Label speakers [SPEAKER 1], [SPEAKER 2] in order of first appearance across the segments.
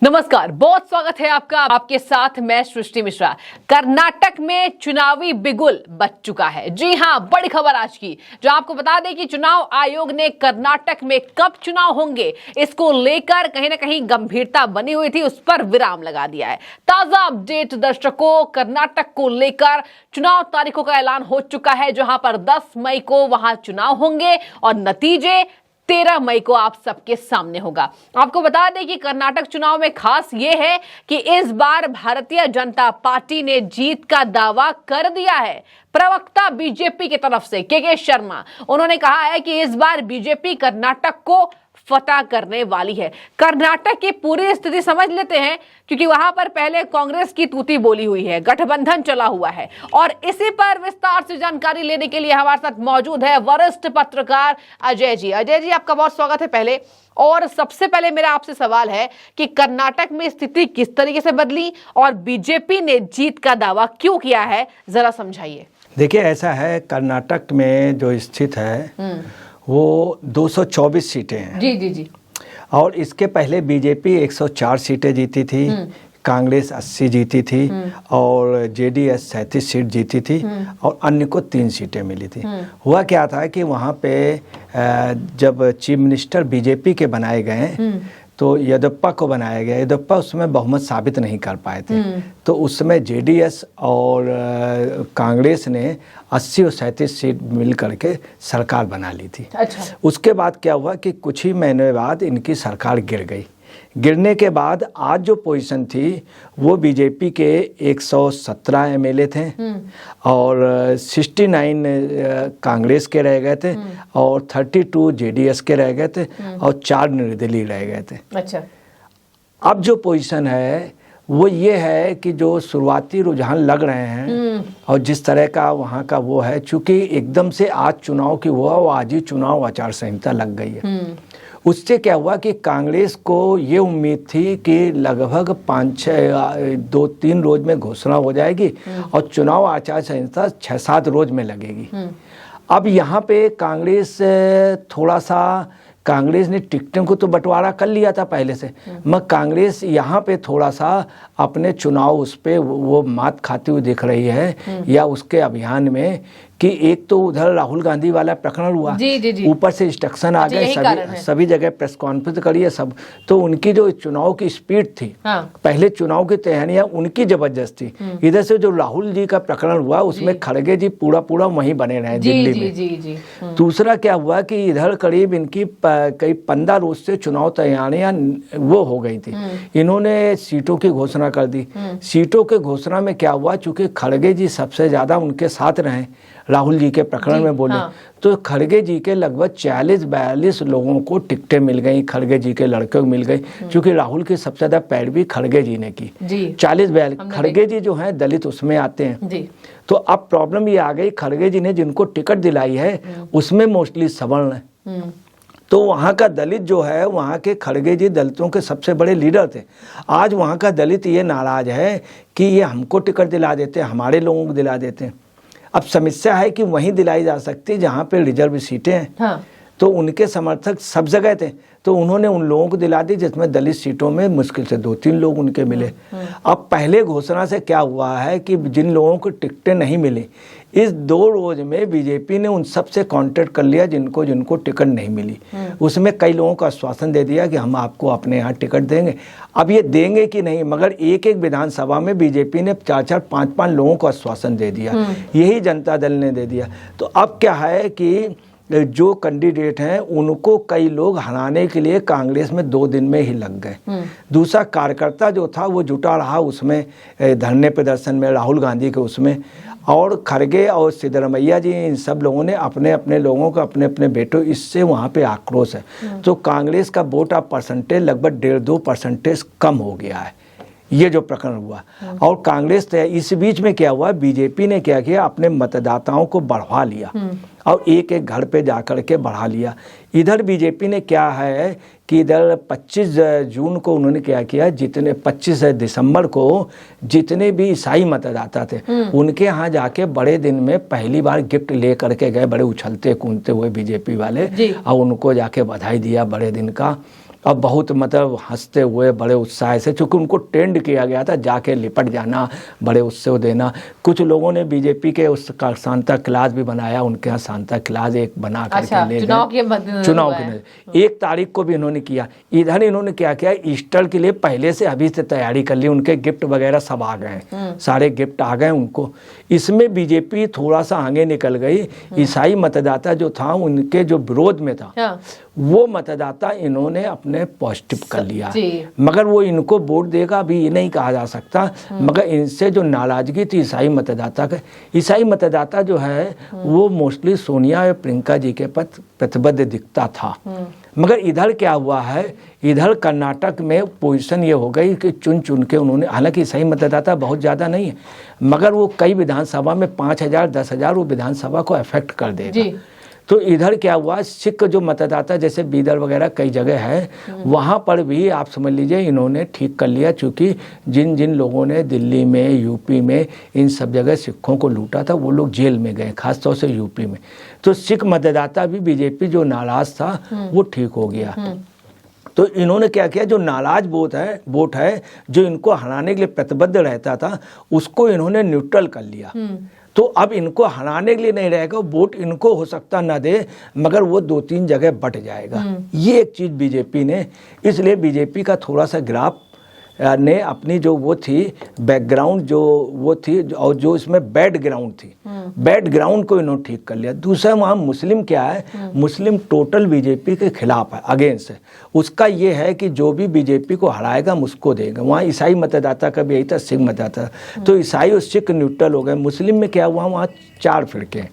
[SPEAKER 1] नमस्कार, बहुत स्वागत है आपका। आपके साथ मैं सृष्टि मिश्रा। कर्नाटक में चुनावी बिगुल बज चुका है। जी हां, बड़ी खबर आज की, जो आपको बता दें कि चुनाव आयोग ने कर्नाटक में कब चुनाव होंगे इसको लेकर कहीं ना कहीं गंभीरता बनी हुई थी, उस पर विराम लगा दिया है। ताजा अपडेट दर्शकों, कर्नाटक को लेकर चुनाव तारीखों का ऐलान हो चुका है, जहां पर 10 मई को वहां चुनाव होंगे और नतीजे 13 मई को आप सबके सामने होगा। आपको बता दें कि कर्नाटक चुनाव में खास यह है कि इस बार भारतीय जनता पार्टी ने जीत का दावा कर दिया है। प्रवक्ता बीजेपी की तरफ से के शर्मा, उन्होंने कहा है कि इस बार बीजेपी कर्नाटक को फतह करने वाली है। कर्नाटक की पूरी स्थिति समझ लेते हैं, क्योंकि वहां पर पहले कांग्रेस की तूती बोली हुई है, गठबंधन चला हुआ है। और इसी पर विस्तार से जानकारी लेने के लिए हमारे साथ मौजूद है वरिष्ठ पत्रकार अजय जी। अजय जी, आपका बहुत स्वागत है पहले। और सबसे पहले मेरा आपसे सवाल है कि कर्नाटक में स्थिति किस तरीके से बदली और बीजेपी ने जीत का दावा क्यों किया है, जरा समझाइए।
[SPEAKER 2] देखिए, ऐसा है, कर्नाटक में जो स्थित है वो 224 सीटें हैं।
[SPEAKER 1] जी जी जी।
[SPEAKER 2] और इसके पहले बीजेपी 104 सीटें जीती थी, कांग्रेस 80 जीती थी और जेडीएस 37 सीट जीती थी और अन्य को 3 सीटें मिली थी। हुआ क्या था कि वहाँ पे जब चीफ मिनिस्टर बीजेपी के बनाए गए तो येदियुरप्पा को बनाया गया। येदियुरप्पा उसमें बहुमत साबित नहीं कर पाए थे, तो उस समय जेडीएस और कांग्रेस ने 80 और 37 सीट मिल करके सरकार बना ली थी।
[SPEAKER 1] अच्छा।
[SPEAKER 2] उसके बाद क्या हुआ कि कुछ ही महीने बाद इनकी सरकार गिर गई। गिरने के बाद आज जो पोजीशन थी वो बीजेपी के 117 एमएलए थे और 69 कांग्रेस के रह गए थे और 32 जेडीएस के रह गए थे और 4 निर्दलीय रह गए थे।
[SPEAKER 1] अच्छा।
[SPEAKER 2] अब जो पोजीशन है वो ये है कि जो शुरुआती रुझान लग रहे हैं और जिस तरह का वहाँ का वो है, चूंकि एकदम से आज चुनाव की हुआ और आज ही चुनाव आचार संहिता लग गई है। उससे क्या हुआ कि कांग्रेस को ये उम्मीद थी कि लगभग 2-3 रोज में घोषणा हो जाएगी और चुनाव आचार संहिता 6-7 रोज में लगेगी। अब यहाँ पे कांग्रेस ने टिकटों को तो बंटवारा कर लिया था पहले से, मगर कांग्रेस यहाँ पे थोड़ा सा अपने चुनाव उस पे वो मात खाती हुई दिख रही है या उसके अभियान में कि एक तो उधर राहुल गांधी वाला प्रकरण हुआ, ऊपर से इंस्ट्रक्शन आ गए, सभी जगह प्रेस कॉन्फ्रेंस करिए सब, तो उनकी जो चुनाव की स्पीड थी, पहले चुनाव की तैयारियां उनकी जबरदस्त थी। इधर से जो राहुल जी का प्रकरण हुआ उसमें खड़गे जी पूरा वहीं बने रहे दिल्ली में। दूसरा क्या हुआ कि इधर करीब इनकी कई 15 रोज से चुनाव तैयारियां वो हो गई थी। इन्होंने सीटों की घोषणा कर दी। सीटों के घोषणा में क्या हुआ, चूंकि खड़गे जी सबसे ज्यादा उनके साथ रहे, राहुल जी के प्रकरण में बोले, तो खड़गे जी के लगभग 40-42 लोगों को टिकटें मिल गई, खड़गे जी के लड़कों को मिल गई, क्योंकि राहुल की सबसे ज्यादा पैरवी खड़गे जी ने की। 40-42 खड़गे जी जो हैं दलित उसमें आते हैं। तो अब प्रॉब्लम ये आ गई, खड़गे जी ने जिनको टिकट दिलाई है उसमें मोस्टली सवर्ण है। तो वहाँ का दलित जो है, वहाँ के खड़गे जी दलितों के सबसे बड़े लीडर थे। आज वहाँ का दलित ये नाराज है कि ये हमको टिकट दिला देते हैं, हमारे लोगों को दिला देते हैं। अब समस्या है कि वहीं दिलाई जा सकती है जहाँ पे रिजर्व सीटें हैं। हाँ। तो उनके समर्थक सब जगह थे, तो उन्होंने उन लोगों को दिला दी जिसमें दलित सीटों में मुश्किल से 2-3 लोग उनके मिले। अब पहले घोषणा से क्या हुआ है कि जिन लोगों को टिकटें नहीं मिली, इस 2 रोज में बीजेपी ने उन सब से कॉन्टेक्ट कर लिया जिनको टिकट नहीं मिली। उसमें कई लोगों को आश्वासन दे दिया कि हम आपको अपने यहाँ टिकट देंगे। अब ये देंगे कि नहीं, मगर एक विधानसभा में बीजेपी ने 4-4, 5-5 लोगों को आश्वासन दे दिया। यही जनता दल ने दे दिया। तो अब क्या है कि जो कैंडिडेट हैं उनको कई लोग हराने के लिए कांग्रेस में 2 दिन में ही लग गए। दूसरा, कार्यकर्ता जो था वो जुटा रहा उसमें धरने प्रदर्शन में, राहुल गांधी के उसमें, और खड़गे और सिद्धरमैया जी, इन सब लोगों ने अपने अपने लोगों को, अपने अपने बेटों, इससे वहाँ पे आक्रोश है। तो कांग्रेस का वोट ऑफ परसेंटेज लगभग 1.5-2% कम हो गया है, ये जो प्रकरण हुआ। और कांग्रेस, इस बीच में क्या हुआ, बीजेपी ने क्या किया, अपने मतदाताओं को बढ़ा लिया और एक घर पे जाकर के बढ़ा लिया। इधर बीजेपी ने क्या है कि इधर 25 जून को उन्होंने क्या किया, 25 दिसंबर को जितने भी ईसाई मतदाता थे उनके यहाँ जाके बड़े दिन में पहली बार गिफ्ट ले करके गए, बड़े उछलते कूदते हुए बीजेपी वाले, और उनको जाके बधाई दिया बड़े दिन का। और बहुत मतलब हंसते हुए बड़े उत्साह से, चूँकि उनको ट्रेंड किया गया था जाके लिपट जाना, बड़े उत्सव देना। कुछ लोगों ने बीजेपी के उसका सांता क्लास भी बनाया, उनके यहाँ सांता क्लास एक बना करके ले गए चुनाव के 1 तारीख को भी इन्होंने किया। इधर इन्होंने क्या किया, ईस्टर के लिए पहले से अभी से तैयारी कर ली, उनके गिफ्ट वगैरह सब आ गए, सारे गिफ्ट आ गए उनको। इसमें बीजेपी थोड़ा सा आगे निकल गई। ईसाई मतदाता जो था उनके जो विरोध में था, वो मतदाता इन्होंने अपने पॉजिटिव कर लिया, मगर वो इनको वोट देगा अभी ये नहीं कहा जा सकता। मगर इनसे जो नाराजगी थी ईसाई मतदाता का, ईसाई मतदाता जो है वो मोस्टली सोनिया और प्रियंका जी के प्रति प्रतिबद्ध दिखता था। मगर इधर क्या हुआ है, इधर कर्नाटक में पोजीशन ये हो गई कि चुन चुन के उन्होंने, हालांकि ईसाई मतदाता बहुत ज़्यादा नहीं है, मगर वो कई विधानसभा में 5,000 10,000 वो विधानसभा को अफेक्ट कर देगा। तो इधर क्या हुआ, सिख जो मतदाता जैसे बीदर वगैरह कई जगह है, वहाँ पर भी आप समझ लीजिए इन्होंने ठीक कर लिया। चूँकि जिन जिन लोगों ने दिल्ली में, यूपी में, इन सब जगह सिखों को लूटा था, वो लोग जेल में गए, खासतौर से यूपी में। तो सिख मतदाता भी बीजेपी जो नाराज था वो ठीक हो गया। तो इन्होंने क्या किया, जो नाराज वोट है जो इनको हराने के लिए प्रतिबद्ध रहता था, उसको इन्होंने न्यूट्रल कर लिया। तो अब इनको हराने के लिए नहीं रहेगा, वोट इनको हो सकता ना दे, मगर वो 2-3 जगह बट जाएगा। ये एक चीज़ बीजेपी ने, इसलिए बीजेपी का थोड़ा सा ग्राफ ने अपनी जो वो थी बैकग्राउंड जो वो थी, और जो इसमें बैड ग्राउंड थी, बैड ग्राउंड को इन्होंने ठीक कर लिया। दूसरा वहाँ मुस्लिम क्या है, मुस्लिम टोटल बीजेपी के खिलाफ है, अगेंस्ट है। उसका ये है कि जो भी बीजेपी को हराएगा हम उसको देंगे। वहाँ ईसाई मतदाता का भी यही था, सिख मतदाता, तो ईसाई और सिख न्यूट्रल हो गए। मुस्लिम में क्या हुआ, वहाँ 4 फिरके,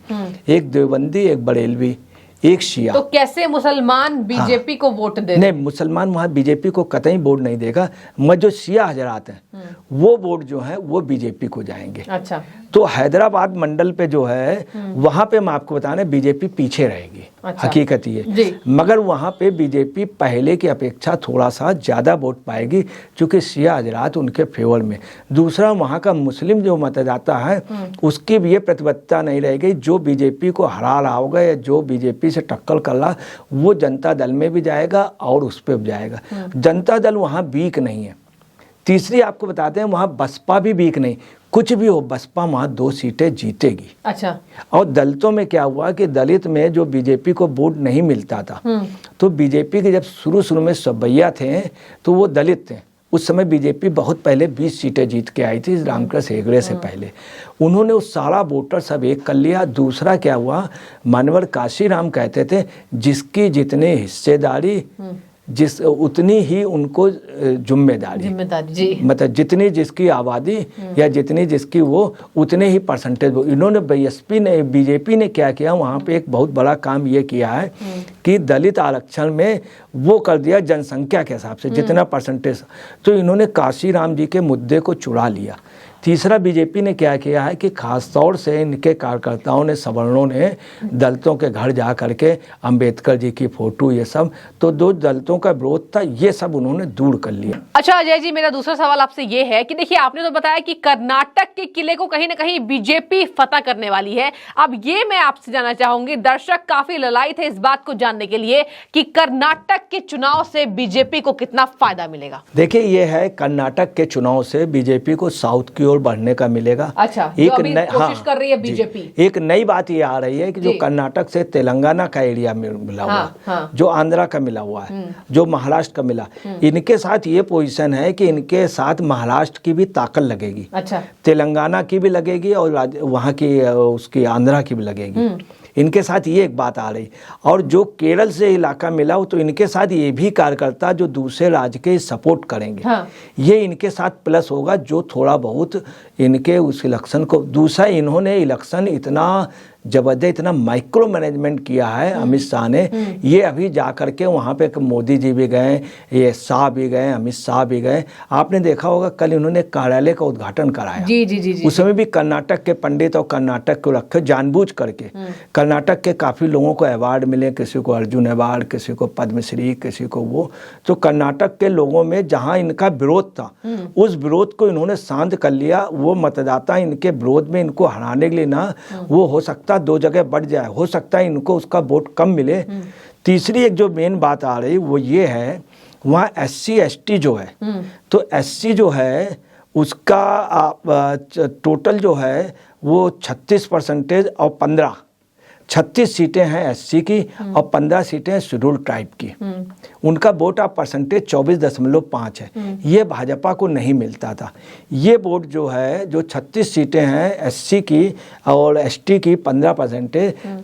[SPEAKER 2] एक देवबंदी, एक बरेलवी, एक शिया।
[SPEAKER 1] तो कैसे मुसलमान बीजेपी को वोट दे?
[SPEAKER 2] नहीं, मुसलमान वहाँ बीजेपी को कतई वोट नहीं देगा, मगर जो शिया हजरात हैं वो वोट जो है वो बीजेपी को जाएंगे।
[SPEAKER 1] अच्छा।
[SPEAKER 2] तो हैदराबाद मंडल पे जो है वहाँ पे मैं आपको बता रहे बीजेपी पीछे रहेगी। अच्छा। हकीकत ये, मगर वहाँ पे बीजेपी पहले की अपेक्षा थोड़ा सा ज़्यादा वोट पाएगी, क्योंकि शिया हजरात उनके फेवर में। दूसरा, वहाँ का मुस्लिम जो मतदाता है उसकी भी ये प्रतिबद्धता नहीं रहेगी। जो बीजेपी को हरा रहा होगा या जो बीजेपी से टक्कर कर रहा, वो जनता दल में भी जाएगा और उस पर भी जाएगा। जनता दल वहाँ वीक नहीं है। तीसरी आपको बताते हैं, वहाँ बसपा भी वीक नहीं, कुछ भी हो बसपा वहाँ 2 सीटें जीतेगी। अच्छा। और दलितों में क्या हुआ कि दलित में जो बीजेपी को वोट नहीं मिलता था, तो बीजेपी के जब शुरू में सब्बैया थे तो वो दलित थे। उस समय बीजेपी बहुत पहले 20 सीटें जीत के आई थी रामकृष्ण हेगड़े से पहले। उन्होंने उस सारा वोटर सब एक कर लिया। दूसरा क्या हुआ, मानवर काशीराम कहते थे जिसकी जितनी हिस्सेदारी जिस उतनी ही उनको जिम्मेदारी जी। मतलब जितनी जिसकी आबादी या जितनी जिसकी वो उतने ही परसेंटेज। इन्होंने बीजेपी ने क्या किया, वहाँ पे एक बहुत बड़ा काम ये किया है कि दलित आरक्षण में वो कर दिया जनसंख्या के हिसाब से जितना परसेंटेज। तो इन्होंने काशीराम जी के मुद्दे को चुरा लिया। तीसरा, बीजेपी ने क्या किया है कि खास तौर से इनके कार्यकर्ताओं ने, सवर्णों ने दलितों के घर जा करके अंबेडकर जी की फोटो, ये सब, तो जो दलितों का विरोध था ये सब उन्होंने दूर कर लिया।
[SPEAKER 1] अच्छा अजय जी, मेरा दूसरा सवाल आपसे ये है कि देखिए आपने तो बताया कि कर्नाटक के किले को कहीं ना कहीं बीजेपी फतह करने वाली है। अब ये मैं आपसे जानना चाहूंगी, दर्शक काफी ललायित थे इस बात को जानने के लिए कि कर्नाटक के चुनाव से बीजेपी को कितना फायदा मिलेगा।
[SPEAKER 2] देखिए ये है, कर्नाटक के चुनाव से बीजेपी को साउथ की ओर बढ़ने का मिलेगा।
[SPEAKER 1] अच्छा, एक कोशिश कर रही है बीजेपी।
[SPEAKER 2] एक नई बात ये आ रही है कि जो कर्नाटक से तेलंगाना का एरिया मिला हुआ, जो आंध्रा का मिला हुआ है, जो महाराष्ट्र का मिला, इनके साथ ये पोजीशन है कि इनके साथ महाराष्ट्र की भी ताकत लगेगी। अच्छा। तेलंगाना की भी लगेगी और वहाँ की उसकी आंध्रा की भी लगेगी। इनके साथ ये एक बात आ रही। और जो केरल से इलाका मिला हो तो इनके साथ ये भी कार्यकर्ता जो दूसरे राज्य के सपोर्ट करेंगे। हाँ। ये इनके साथ प्लस होगा जो थोड़ा बहुत इनके उस इलेक्शन को। दूसरा, इन्होंने इलेक्शन इतना जबरदस्त, इतना माइक्रो मैनेजमेंट किया है अमित शाह ने। ये अभी जा करके वहाँ पे मोदी जी भी गए, ये शाह भी गए, अमित शाह भी गए। आपने देखा होगा कल इन्होंने कार्यालय का उद्घाटन कराया। जी जी जी जी। उस समय भी कर्नाटक के पंडित और कर्नाटक को रखे जानबूझ करके। कर्नाटक के काफ़ी लोगों को अवार्ड मिले, किसी को अर्जुन अवार्ड, किसी को पद्मश्री, किसी को वो। तो कर्नाटक के लोगों में जहाँ इनका विरोध था उस विरोध को इन्होंने शांत कर लिया। वो मतदाता इनके विरोध में इनको हराने के लिए ना, वो हो सकता 2 जगह बढ़ जाए, हो सकता है इनको उसका वोट कम मिले। तीसरी एक जो मेन बात आ रही वो ये है वहाँ SC ST जो है, तो SC जो है उसका टोटल जो है वो 36% और 36 सीटें हैं SC की और 15 सीटें हैं शेड्यूल ट्राइब की। उनका वोट ऑफ परसेंटेज 24.5 है। ये भाजपा को नहीं मिलता था। ये वोट जो है, जो 36 सीटें हैं SC की और ST की 15%,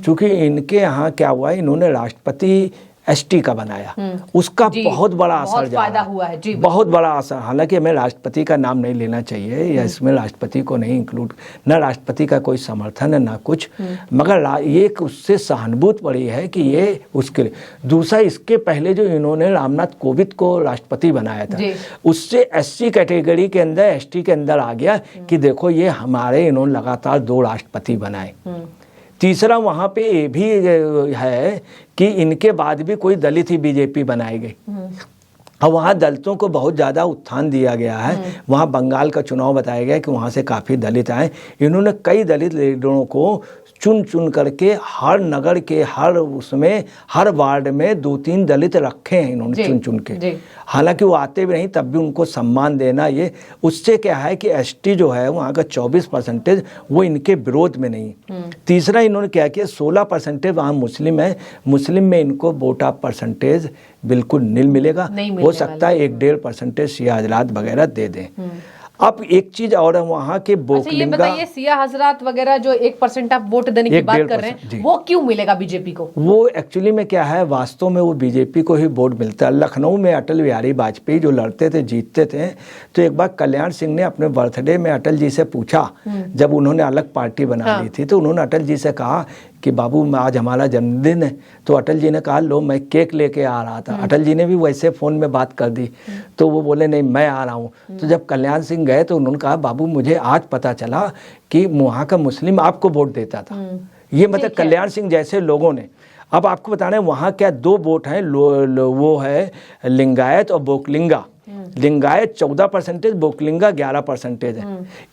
[SPEAKER 2] चूँकि इनके यहाँ क्या हुआ है, इन्होंने राष्ट्रपति ST का बनाया, उसका बहुत बड़ा असर जा रहा
[SPEAKER 1] हुआ है जी,
[SPEAKER 2] बहुत बड़ा असर। हालांकि हमें राष्ट्रपति का नाम नहीं लेना चाहिए या इसमें राष्ट्रपति को नहीं इंक्लूड, ना राष्ट्रपति का कोई समर्थन है ना कुछ, मगर ये उससे सहानुभूति पड़ी है कि ये उसके लिए। दूसरा, इसके पहले जो इन्होंने रामनाथ कोविंद को राष्ट्रपति बनाया था, उससे SC कैटेगरी के अंदर ST के अंदर आ गया कि देखो ये हमारे, इन्होंने लगातार 2 राष्ट्रपति बनाए। तीसरा, वहाँ पे ये भी है कि इनके बाद भी कोई दलित ही बीजेपी बनाई गई और वहाँ दलितों को बहुत ज़्यादा उत्थान दिया गया है। वहाँ बंगाल का चुनाव बताया गया कि वहाँ से काफ़ी दलित आए। इन्होंने कई दलित लीडरों को चुन चुन करके हर नगर के हर उसमें हर वार्ड में 2-3 दलित रखे हैं इन्होंने चुन चुन के। हालांकि वो आते भी नहीं, तब भी उनको सम्मान देना, ये उससे क्या है कि ST जो है वहाँ का 24% वो इनके विरोध में नहीं। तीसरा, इन्होंने क्या किया, 16% वहाँ मुस्लिम है, मुस्लिम में इनको वोट ऑफ परसेंटेज बिल्कुल नील मिलेगा। हो सकता है 1-1.5% शिया हजरात वगैरह दे दें। अब एक चीज और है, वहाँ के बोकलिंगा,
[SPEAKER 1] ये बताइए, सिया हजरात वगैरह जो 1% आप वोट देने की बात कर रहे हैं, वो क्यों मिलेगा बीजेपी को? वो
[SPEAKER 2] एक्चुअली में क्या है, वास्तव में वो बीजेपी को ही वोट मिलता है। लखनऊ में अटल बिहारी वाजपेयी जो लड़ते थे, जीतते थे, तो एक बार कल्याण सिंह ने अपने बर्थडे में अटल जी से पूछा, जब उन्होंने अलग पार्टी बना ली थी, तो उन्होंने अटल जी से कहा कि बाबू आज हमारा जन्मदिन है। तो अटल जी ने कहा लो मैं केक लेके आ रहा था। अटल जी ने भी वैसे फ़ोन में बात कर दी, तो वो बोले नहीं मैं आ रहा हूँ। तो जब कल्याण सिंह गए तो उन्होंने कहा बाबू मुझे आज पता चला कि वहाँ का मुस्लिम आपको वोट देता था। ये मतलब कल्याण सिंह जैसे लोगों ने। अब आपको बताना है वहाँ क्या 2 वोट हैं, वो है लिंगायत और बोकलिंगा। लिंगायत 14%, बोकलिंगा 11% है।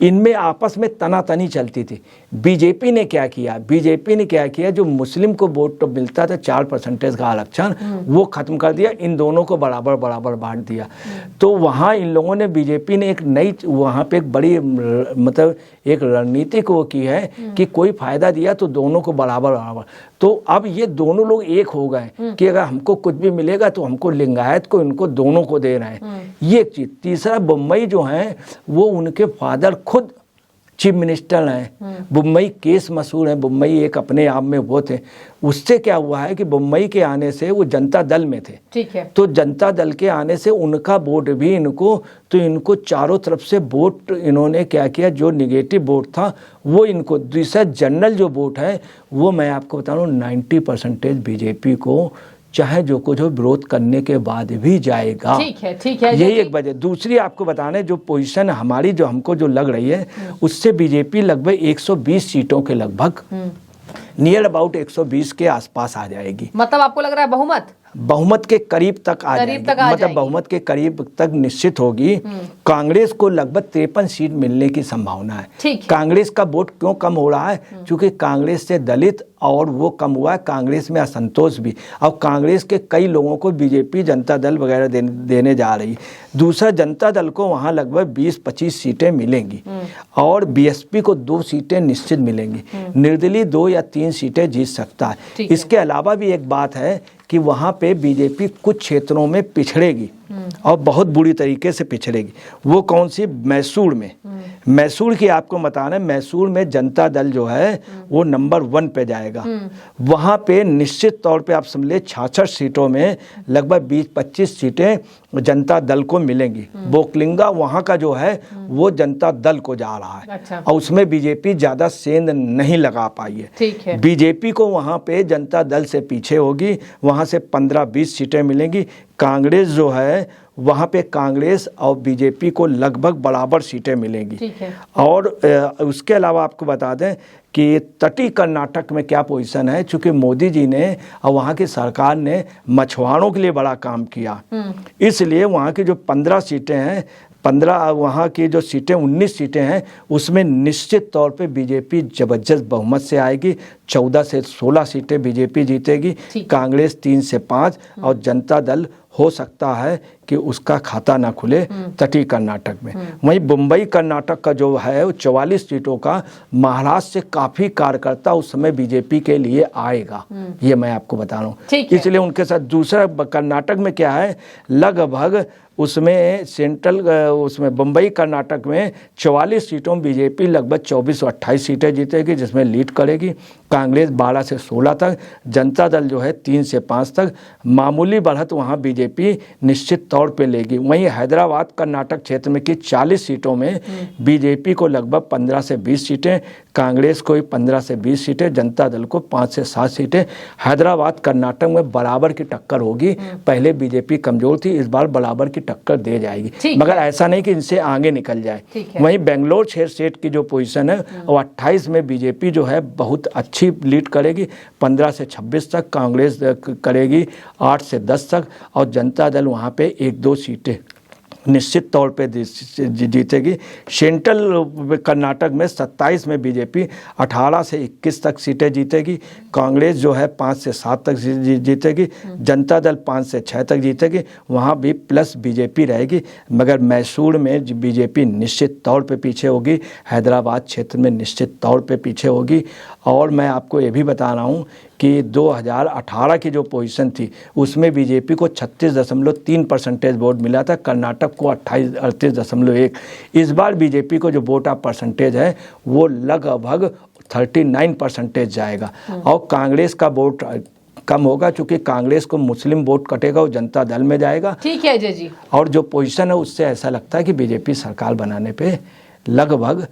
[SPEAKER 2] इनमें आपस में तनातनी चलती थी। बीजेपी ने क्या किया, जो मुस्लिम को वोट तो मिलता था 4% का आरक्षण, वो खत्म कर दिया, इन दोनों को बराबर बराबर बांट दिया। तो वहाँ इन लोगों ने, बीजेपी ने एक नई, वहाँ पे एक बड़ी मतलब एक रणनीति को की है कि कोई फायदा दिया तो दोनों को बराबर बराबर। तो अब ये दोनों लोग एक हो गए कि अगर हमको कुछ भी मिलेगा तो हमको लिंगायत को, इनको दोनों को दे रहे हैं। ये एक चीज। तीसरा, बम्बई जो है वो उनके फादर खुद चीफ मिनिस्टर हैं। बम्बई केस मशहूर है, बम्बई एक अपने आप में वो थे। उससे क्या हुआ है कि बम्बई के आने से वो जनता दल में थे, ठीक है, तो जनता दल के आने से उनका वोट भी इनको चारों तरफ से वोट इन्होंने क्या किया, जो निगेटिव वोट था वो इनको। दूसरा, जनरल जो वोट है वो मैं आपको बता रहा हूँ 90% बीजेपी को, चाहे जो कुछ हो, विरोध करने के बाद भी जाएगा।
[SPEAKER 1] ठीक है
[SPEAKER 2] यही एक वजह। दूसरी आपको बताने, जो पोजीशन हमारी जो हमको जो लग रही है, उससे बीजेपी लगभग 120 सीटों के लगभग नियर अबाउट 120 के आसपास आ जाएगी।
[SPEAKER 1] मतलब आपको लग रहा है बहुमत
[SPEAKER 2] के करीब तक आ जाएगी, मतलब बहुमत के करीब तक निश्चित होगी। कांग्रेस को लगभग 53 सीट मिलने की संभावना है। कांग्रेस का वोट क्यों कम हो रहा है, क्योंकि कांग्रेस से दलित और वो कम हुआ है, कांग्रेस में असंतोष भी, और कांग्रेस के कई लोगों को बीजेपी जनता दल वगैरह देने जा रही। दूसरा, जनता दल को वहाँ लगभग 20-25 सीटें मिलेंगी और बीएसपी को 2 सीटें निश्चित मिलेंगी। निर्दलीय 2 या 3 सीटें जीत सकता है। इसके अलावा भी एक बात है कि वहाँ पे बीजेपी कुछ क्षेत्रों में पिछड़ेगी और बहुत बुरी तरीके से पिछड़ेगी। वो कौन सी? मैसूर में। मैसूर की आपको बताना है, मैसूर में जनता दल जो है वो नंबर 1 पे जाएगा। वहाँ पे निश्चित तौर पे आप समझ ले 66 सीटों में लगभग 20-25 सीटें जनता दल को मिलेंगी। बोकलिंगा वहाँ का जो है वो जनता दल को जा रहा है। और उसमें बीजेपी ज़्यादा सेंध नहीं लगा पाई है। बीजेपी को वहाँ पे जनता दल से पीछे होगी, वहाँ से 15-20 सीटें मिलेंगी। कांग्रेस जो है वहाँ पे कांग्रेस और बीजेपी को लगभग बराबर सीटें मिलेंगी। और उसके अलावा आपको बता दें कि तटीय कर्नाटक में क्या पोजीशन है, चूँकि मोदी जी ने और वहाँ की सरकार ने मछुआरों के लिए बड़ा काम किया, इसलिए वहाँ की जो 15 सीटें हैं, 15 वहाँ की जो सीटें 19 सीटें हैं, उसमें निश्चित तौर पे बीजेपी जबरदस्त बहुमत से आएगी। 14 से 16 सीटें बीजेपी जीतेगी, कांग्रेस 3 से 5 और जनता दल हो सकता है कि उसका खाता ना खुले तटीय कर्नाटक में। वहीं मुंबई कर्नाटक का जो है 44 सीटों का महाराष्ट्र से काफ़ी कार्यकर्ता उस समय बीजेपी के लिए आएगा, ये मैं आपको बता रहा हूँ। इसलिए उनके साथ दूसरा कर्नाटक में क्या है, लगभग उसमें उसमें मुंबई कर्नाटक में 44 सीटों में बीजेपी लगभग 24 और 28 सीटें जीतेगी, जिसमें लीड करेगी। कांग्रेस 12 से 16 तक, जनता दल जो है 3 से 5 तक, मामूली बढ़त वहाँ बीजेपी निश्चित तौर पे लेगी। वहीं हैदराबाद कर्नाटक क्षेत्र में की 40 सीटों में बीजेपी को लगभग 15 से 20 सीटें, कांग्रेस को 15 से 20 सीटें, जनता दल को 5 से 7 सीटें। हैदराबाद कर्नाटक में बराबर की टक्कर होगी। पहले बीजेपी कमजोर थी, इस बार बराबर की टक्कर दे जाएगी, मगर ऐसा नहीं कि इनसे आगे निकल जाए। वहीं बेंगलोर स्टेट की जो पोजीशन है वो 28 में बीजेपी जो है बहुत अच्छी लीड करेगी, 15 से 26 तक, कांग्रेस करेगी 8 से 10 तक, और जनता दल वहाँ पे 1-2 सीटें निश्चित तौर पे जीतेगी। सेंट्रल कर्नाटक में 27 में बीजेपी 18 से 21 तक सीटें जीतेगी, कांग्रेस जो है 5 से 7 तक जीतेगी, जनता दल 5 से 6 तक जीतेगी, वहाँ भी प्लस बीजेपी रहेगी। मगर मैसूर में बीजेपी निश्चित तौर पे पीछे होगी, हैदराबाद क्षेत्र में निश्चित तौर पे पीछे होगी। और मैं आपको ये भी बता रहा हूँ कि 2018 की जो पोजीशन थी उसमें बीजेपी को 36.3% वोट मिला था, कर्नाटक को 38.1। इस बार बीजेपी को जो वोट ऑफ परसेंटेज है वो लगभग 39% जाएगा, और कांग्रेस का वोट कम होगा, क्योंकि कांग्रेस को मुस्लिम वोट कटेगा, वो जनता दल में जाएगा।
[SPEAKER 1] ठीक है अजय जी।
[SPEAKER 2] और जो पोजीशन है उससे ऐसा लगता है कि बीजेपी सरकार बनाने पे लगभग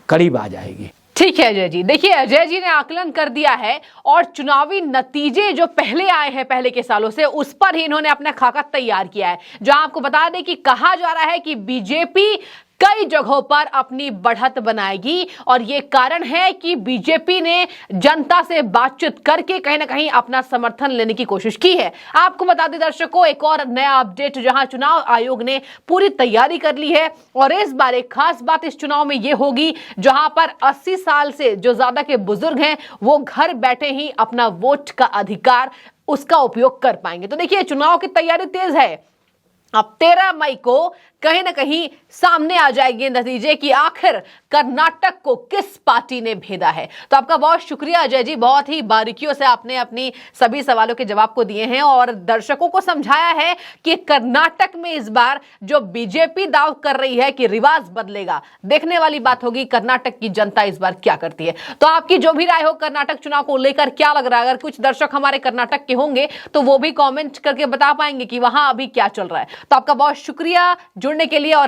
[SPEAKER 2] करीब आ जाएगी।
[SPEAKER 1] ठीक है अजय जी। देखिए अजय जी ने आकलन कर दिया है, और चुनावी नतीजे जो पहले आए हैं पहले के सालों से, उस पर ही इन्होंने अपना खाका तैयार किया है। जहां आपको बता दें कि कहा जा रहा है कि बीजेपी कई जगहों पर अपनी बढ़त बनाएगी, और ये कारण है कि बीजेपी ने जनता से बातचीत करके कहीं ना कहीं अपना समर्थन लेने की कोशिश की है। आपको बता दें दर्शकों, एक और नया अपडेट, जहां चुनाव आयोग ने पूरी तैयारी कर ली है, और इस बार एक खास बात इस चुनाव में ये होगी जहां पर 80 साल से जो ज्यादा के बुजुर्ग हैं वो घर बैठे ही अपना वोट का अधिकार उसका उपयोग कर पाएंगे। तो देखिए चुनाव की तैयारी तेज है। अब 13 मई को कहीं ना कहीं सामने आ जाएंगे नतीजे कि आखिर कर्नाटक को किस पार्टी ने भेदा है। तो आपका बहुत शुक्रिया अजय जी, बहुत ही बारीकियों से आपने अपनी सभी सवालों के जवाब को दिए हैं और दर्शकों को समझाया है कि कर्नाटक में इस बार जो बीजेपी दाव कर रही है कि रिवाज बदलेगा। देखने वाली बात होगी कर्नाटक की जनता इस बार क्या करती है। तो आपकी जो भी राय हो कर्नाटक चुनाव को लेकर, क्या लग रहा है, अगर कुछ दर्शक हमारे कर्नाटक के होंगे तो वो भी कॉमेंट करके बता पाएंगे कि वहां अभी क्या चल रहा है। तो आपका बहुत शुक्रिया जुड़ने के लिए। और